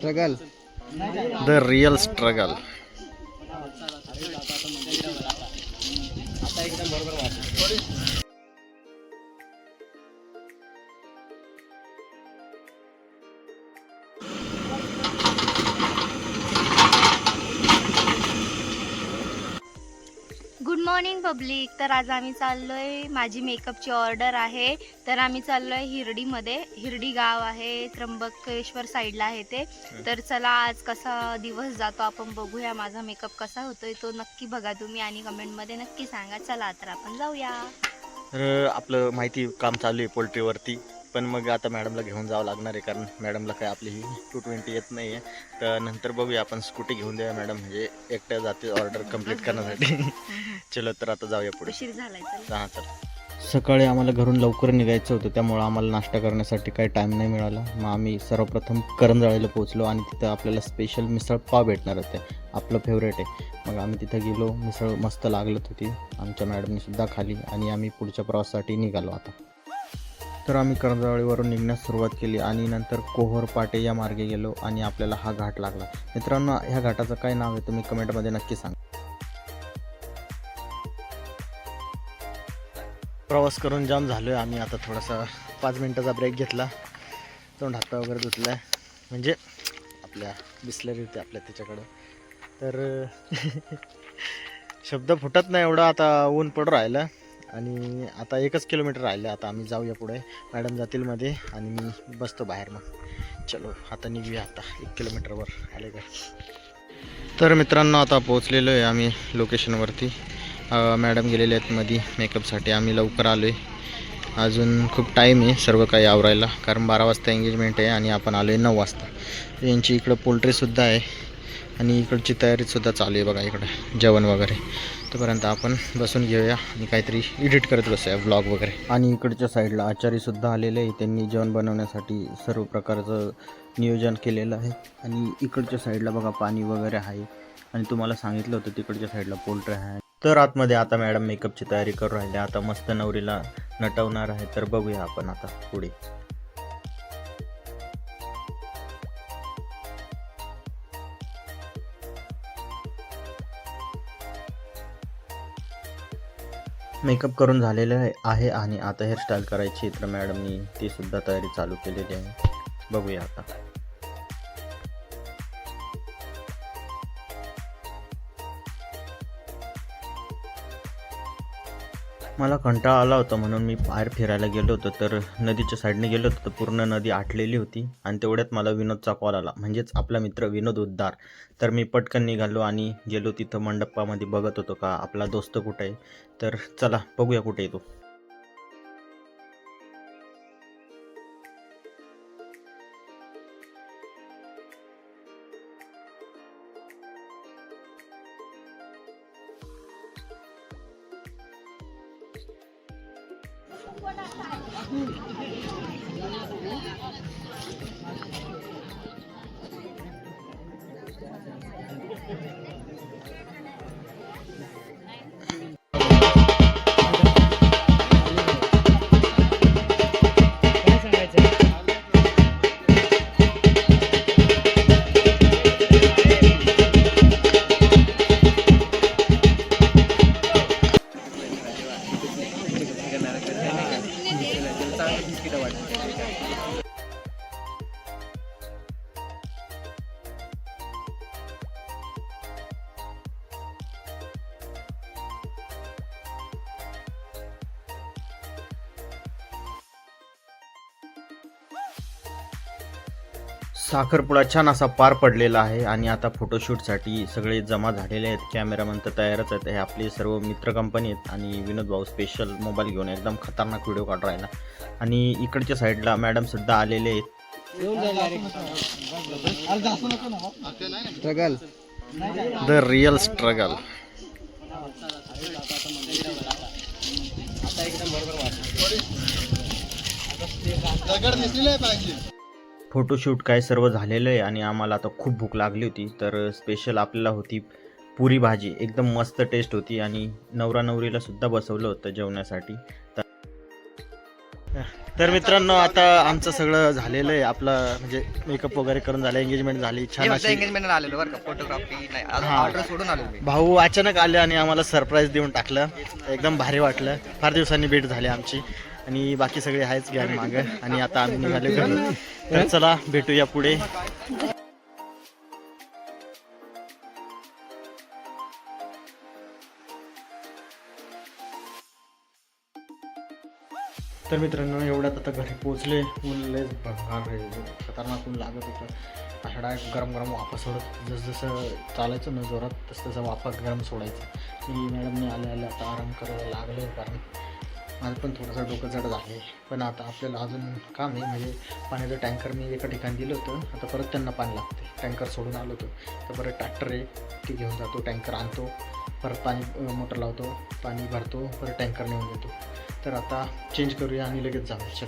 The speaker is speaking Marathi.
Struggle, the real struggle. Good morning public. तर आज आम्ही चाललोय, माझी मेकअपची ऑर्डर आहे. तर आम्ही चाललोय हिरडीमध्ये. हिरडी गाव आहे, त्र्यंबकेश्वर साईडला आहे ते. तर चला आज कसा दिवस जातो आपण बघूया. माझा मेकअप कसा होतोय तो नक्की बघा तुम्ही आणि कमेंटमध्ये नक्की सांगा. चला तर आपण जाऊया. तर आपलं माहिती काम चालू आहे पोल्ट्रीवरती, पण मग आता मॅडमला घेऊन जावं लागणार आहे, कारण मॅडमला काय आपली ही 220 येत नाही आहे. तर नंतर बघूया, आपण स्कूटी घेऊन देऊया मॅडम, म्हणजे एकट्या जाते ऑर्डर कंप्लीट करण्यासाठी. चलो तर आता जाऊया पुढे. उशीर झालाय. हां चल. सकाळी आम्हाला घरून लवकर निघायचं होतं, त्यामुळं आम्हाला नाश्ता करण्यासाठी काही टाईम नाही मिळाला. मग आम्ही सर्वप्रथम करंजळीला पोहोचलो आणि तिथं आपल्याला स्पेशल मिसळ पाव भेटणार होते, आपलं फेवरेट आहे. मग आम्ही तिथं गेलो, मिसळ मस्त लागत होती, आमच्या मॅडमनी सुद्धा खाली आणि आम्ही पुढच्या प्रवासासाठी निघालो आता. तर आम्ही करंजळीवरून निघण्यास सुरुवात केली आणि नंतर कोहोर पाटे या मार्गे गेलो आणि आपल्याला हा घाट लागला. मित्रांनो, ह्या घाटाचं काय नाव आहे तुम्ही कमेंटमध्ये नक्की सांगा. प्रवास करून जाम झालो आहे आम्ही. आता थोडासा 5 मिनटाचा ब्रेक घेतला, तोंड हात वगैरे धुतला आहे, म्हणजे आपल्या बिस्लरी होती आपल्या त्याच्याकडं. तर शब्द फुटत नाही एवढं. आता ऊन पडून राहिलं आणि आता 1 किलोमीटर राहिलं. आता आम्ही जाऊया पुढे, मॅडम जातील मध्ये आणि मी बसतो बाहेर. मग चलो आता निघूया. आता 1 किलोमीटरवर आले का. तर मित्रांनो, आता पोचलेलो आहे आम्ही लोकेशनवरती. मॅडम गेलेले आहेत मध्ये मेकअपसाठी. आम्ही लवकर आलो आहे, अजून खूप टाईम आहे सर्व काही आवरायला, कारण 12 वाजता एंगेजमेंट आहे आणि आपण आलो आहे 9 वाजता. यांची इकडं पोल्ट्रीसुद्धा आहे आणि इकडची तयारीसुद्धा चालू आहे बघा, इकडं जेवण वगैरे. तोपर्यंत आपण बसून घेऊया आणि काहीतरी एडिट करत बसूया व्लॉग वगैरे. आणि इकडच्या साईडला आचारीसुद्धा आलेले आहे, त्यांनी जेवण बनवण्यासाठी सर्व प्रकारचं नियोजन केलेलं आहे. आणि इकडच्या साईडला बघा पाणी वगैरे आहे आणि तुम्हाला सांगितलं होतं तिकडच्या साईडला पोल्ट्री आहे. तर आतमध्ये आता मॅडम मेकअपची तयारी करू राहिले, आता मस्त नवरीला नटवणार आहे. तर बघूया आपण आता पुढे. मेकअप करून झालेलं आहे आणि आता हेअरस्टाईल करायची, तर मॅडमनी ती सुद्धा तयारी चालू केलेली आहे. बघूया आता. मला कंटाळा आला होता म्हणून मी बाहेर फिरायला गेलो होतो. तर नदीच्या साईडने गेलो होतो, तर पूर्ण नदी आटलेली होती आणि तेवढ्यात मला विनोदचा कॉल आला, म्हणजेच आपला मित्र विनोद उद्दार. तर मी पटकन निघालो आणि गेलो तिथं मंडपामध्ये, बघत होतो का आपला दोस्त कुठे आहे. तर चला बघूया कुठे येतो. साखरपुडा छान असा पार पडलेला आहे आणि आता फोटोशूटसाठी सगळे जमा झालेले आहेत. कॅमेरामन तर तयारच आहेत. हे आपले सर्व मित्र कंपनी आहेत आणि विनोद भाऊ स्पेशल मोबाईल घेऊन एकदम खतरनाक व्हिडिओ काढून राहिला. आणि इकडच्या साईडला मॅडमसुद्धा आलेले आहेत. Struggle, the real struggle. Photoshoot काय सर्व झालेलं आहे आणि आम्हाला आता खूप भूक लागली होती. तर स्पेशल आपल्याला होती पुरी भाजी, एकदम मस्त टेस्ट होती आणि नवरा नवरीला सुद्धा बसवलं होतं जेवण्यासाठी. तर मित्रांनो आता आमचं सगळं झालेलं आहे, आपलं म्हणजे मेकअप वगैरे करून झालं, एंगेजमेंट झाली छान अशी. एंगेजमेंट आलेलो बरं का, फोटोग्राफी नाही हा. ऑर्डर सोडून आलेलो मी. भाऊ अचानक आले आणि आम्हाला सरप्राईज देऊन टाकलं, एकदम भारी वाटलं. फार दिवसांनी भेट झाली आमची आणि बाकी सगळे आहेच गॅंग मागं. आणि आता आम्ही निघाले घरी. तर चला भेटूया पुढे. तर मित्रांनो एवढ्यात आता घरी पोहोचले. ऊन लयच भंगार रे, खतरनाक ऊन लागत होतं. अशा डायरेक्ट गरम गरम वाफा सोडत, जसं चालायचं ना जोरात तसं वाफा गरम सोडायचं. मी मॅडमने आले आता आराम करायला लागले, कारण माझं पण थोडंसं डोकं जड झाले. पण आता आपल्याला अजून काम आहे, म्हणजे पाण्याचं टँकर मी एका ठिकाणी दिलं होतं, आता परत त्यांना पाणी लागते. टँकर सोडून आलो होतो, तर परत ट्रॅक्टर आहे ते घेऊन जातो, टँकर आणतो, परत पाणी मोटर लावतो, पाणी भरतो, परत टँकर नेऊन देतो. तर आता चेंज करूया आणि लगेच जाऊ. चल.